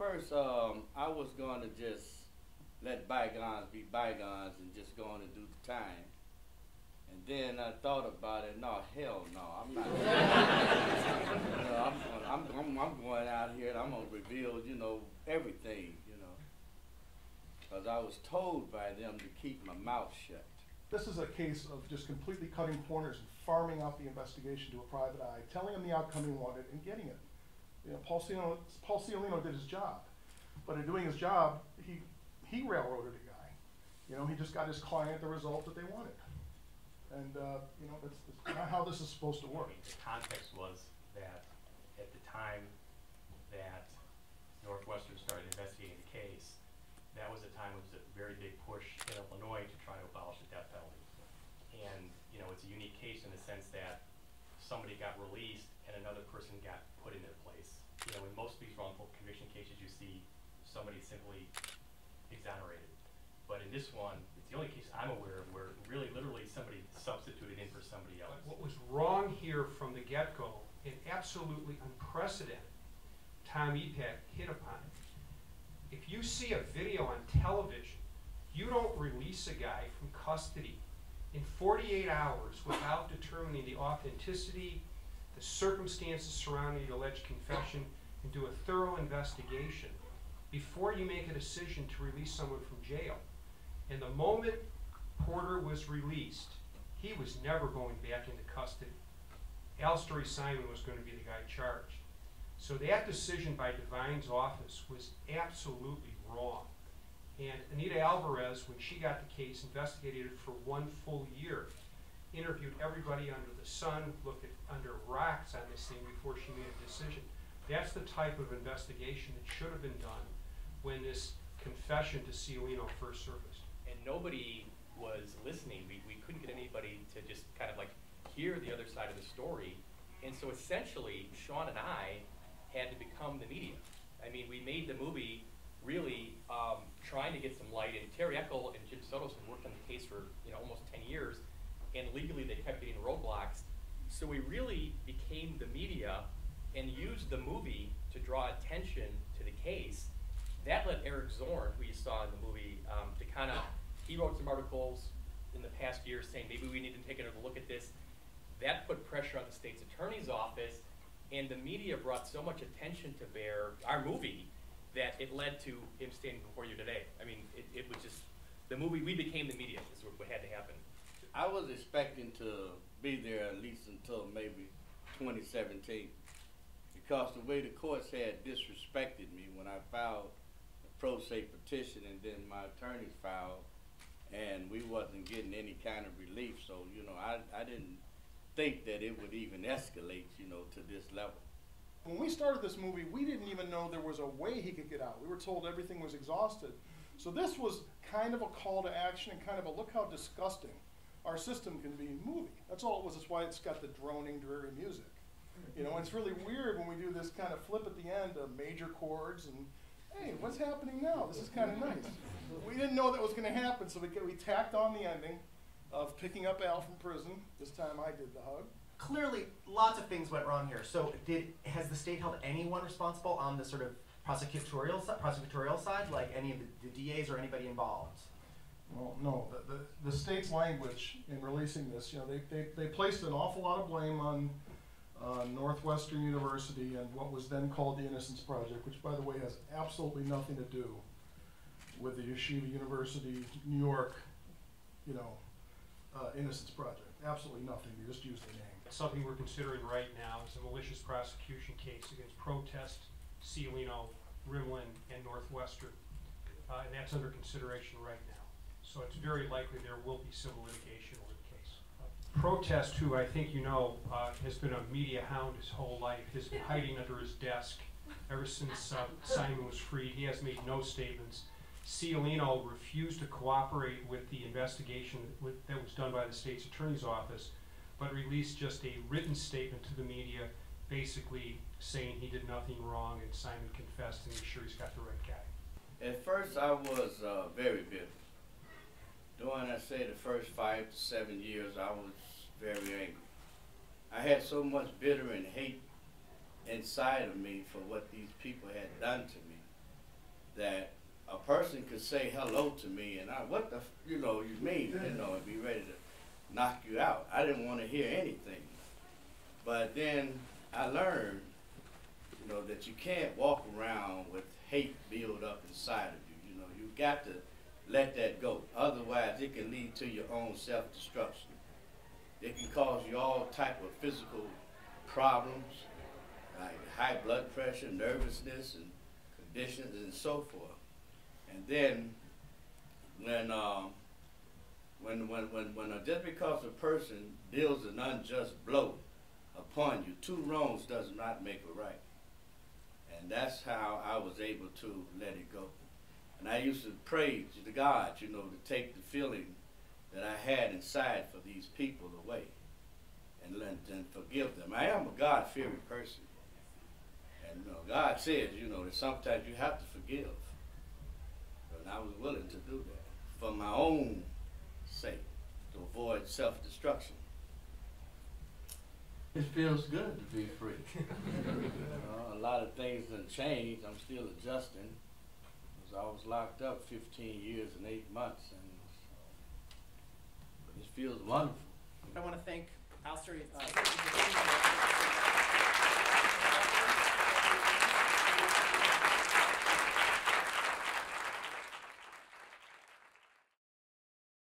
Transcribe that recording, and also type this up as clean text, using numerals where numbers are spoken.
first, I was going to just let bygones be bygones and just go on and do the time. And then I thought about it. No, hell no, I'm not. I'm going out here and I'm gonna reveal, everything, because I was told by them to keep my mouth shut. This is a case of just completely cutting corners and farming out the investigation to a private eye, telling him the outcome he wanted and getting it. Paul Ciolino did his job, but in doing his job, he railroaded a guy. He just got his client the result that they wanted. And that's not how this is supposed to work. The context was that at the time that Northwestern started investigating the case, that was a time when there was a very big push in Illinois to try to abolish the death penalty. And it's a unique case in the sense that somebody got released and another person got put in their place. In most of these wrongful conviction cases, you see somebody simply exonerated. But in this one, it's the only case I'm aware of where really literally somebody substituted in for somebody else. But what was wrong here from the get-go, and absolutely unprecedented, Tom Epak hit upon it. If you see a video on television, you don't release a guy from custody in 48 hours without determining the authenticity, the circumstances surrounding the alleged confession, and do a thorough investigation before you make a decision to release someone from jail. And the moment Porter was released, he was never going back into custody. Alstory Simon was going to be the guy charged. So that decision by Devine's office was absolutely wrong. And Anita Alvarez, when she got the case, investigated it for 1 full year, interviewed everybody under the sun, looked at under rocks on this thing before she made a decision. That's the type of investigation that should have been done when this confession to Ciolino first surfaced. And nobody was listening. We couldn't get anybody to just kind of like hear the other side of the story. And so essentially, Shawn and I had to become the media. I mean, we made the movie really trying to get some light. And Terry Ekl and Jim Sotos had worked on the case for almost 10 years, and legally they kept getting roadblocks. So we really became the media and used the movie to draw attention to the case. That led Eric Zorn, who you saw in the movie, to kind of, he wrote some articles in the past year saying maybe we need to take another look at this. That put pressure on the state's attorney's office, and the media brought so much attention to bear our movie that it led to him standing before you today. I mean, it was just, the movie, we became the media, is what had to happen. I was expecting to be there at least until maybe 2017, because the way the courts had disrespected me when I filed a pro se petition and then my attorneys filed, and we wasn't getting any kind of relief. So, I didn't think that it would even escalate, to this level. When we started this movie, we didn't even know there was a way he could get out. We were told everything was exhausted. So this was kind of a call to action and kind of a look how disgusting our system can be in movie. That's all it was. That's why it's got the droning, dreary music. And it's really weird when we do this kind of flip at the end of major chords and, hey, what's happening now? This is kind of nice. We didn't know that was going to happen, so we tacked on the ending of picking up Al from prison. This time I did the hug. Clearly, lots of things went wrong here. So has the state held anyone responsible on the sort of prosecutorial side, like any of the DAs or anybody involved? Well, no. The state's language in releasing this, they placed an awful lot of blame on Northwestern University and what was then called the Innocence Project, which, by the way, has absolutely nothing to do with the Yeshiva University, New York, Innocence Project. Absolutely nothing. You just use the name. Something we're considering right now is a malicious prosecution case against Protest, Ciolino, Rimland, and Northwestern. And that's under consideration right now. So it's very likely there will be civil litigation over the case. Protest, who I think has been a media hound his whole life, has been hiding under his desk ever since Simon was freed. He has made no statements. Ciolino refused to cooperate with the investigation that was done by the state's attorney's office, but released just a written statement to the media basically saying he did nothing wrong and Simon confessed and he's sure he's got the right guy. At first I was very bitter. During, I say, the first 5 to 7 years, I was very angry. I had so much bitter and hate inside of me for what these people had done to me. that a person could say hello to me and what the, you mean, and be ready to knock you out. I didn't want to hear anything. But then I learned, that you can't walk around with hate built up inside of you. You've got to let that go. Otherwise, it can lead to your own self-destruction. It can cause you all type of physical problems, like high blood pressure, nervousness, and conditions, and so forth. And then, when just because a person deals an unjust blow upon you, two wrongs does not make a right. And that's how I was able to let it go. And I used to pray to God, to take the feeling that I had inside for these people away and forgive them. I am a God-fearing person. And God says, that sometimes you have to forgive. And I was willing to do that for my own sake, to avoid self-destruction. It feels good to be free. A lot of things have changed. I'm still adjusting. I was locked up 15 years and 8 months, but it feels wonderful. I want to thank Alstory.